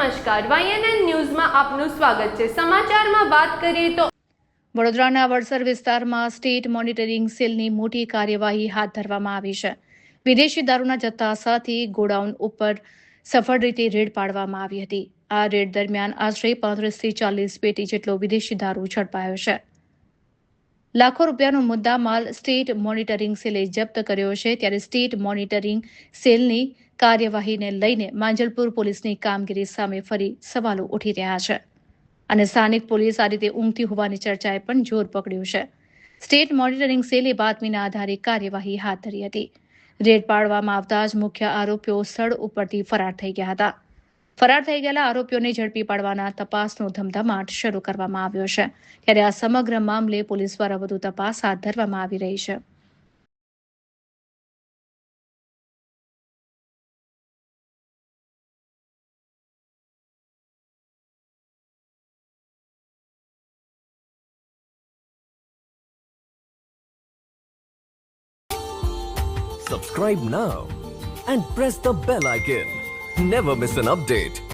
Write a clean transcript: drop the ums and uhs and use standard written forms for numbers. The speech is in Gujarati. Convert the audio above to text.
નમસ્કાર, YNN ન્યૂઝમાં આપનું સ્વાગત છે। સમાચારમાં વાત કરીએ તો વડોદરાના વડસર વિસ્તારમાં સ્ટેટ મોનિટરિંગ સેલની મોટી કાર્યવાહી હાથ ધરવામાં આવી છે। વિદેશી દારૂના જથ્થા સાથે ગોડાઉન ઉપર સફળ રીતે રેડ પાડવામાં આવી હતી। આ રેડ દરમિયાન આશરે 35 થી 40 પેટી જેટલો વિદેશી દારૂ ઝડપાયો છે। લાખો રૂપિયાનો મુદ્દામાલ સ્ટેટ મોનિટરિંગ સેલે જપ્ત કર્યો છે। ત્યારે સ્ટેટ મોનિટરિંગ સેલની કાર્યવાહીને લઈને માંજલપુર પોલીસની કામગીરી સામે ફરી સવાલો ઉઠી રહ્યા છે અને સ્થાનિક પોલીસ આ રીતે ઊંઘતી હોવાની ચર્ચાએ પણ જોર પકડ્યું છે। સ્ટેટ મોનિટરિંગ સેલે બાતમીના આધારે કાર્યવાહી હાથ ધરી હતી। રેડ પાડવામાં આવતા જ મુખ્ય આરોપીઓ સ્થળ ઉપરથી ફરાર થઈ ગયા હતા। ફરાર થઈ ગયેલા આરોપીઓને ઝડપી પાડવાના તપાસનો ધમધમાટ શરૂ કરવામાં આવ્યો છે। ત્યારે આ સમગ્ર મામલે પોલીસ દ્વારા વધુ તપાસ હાથ ધરવામાં આવી રહી છે। Subscribe now and press the bell icon. Never miss an update.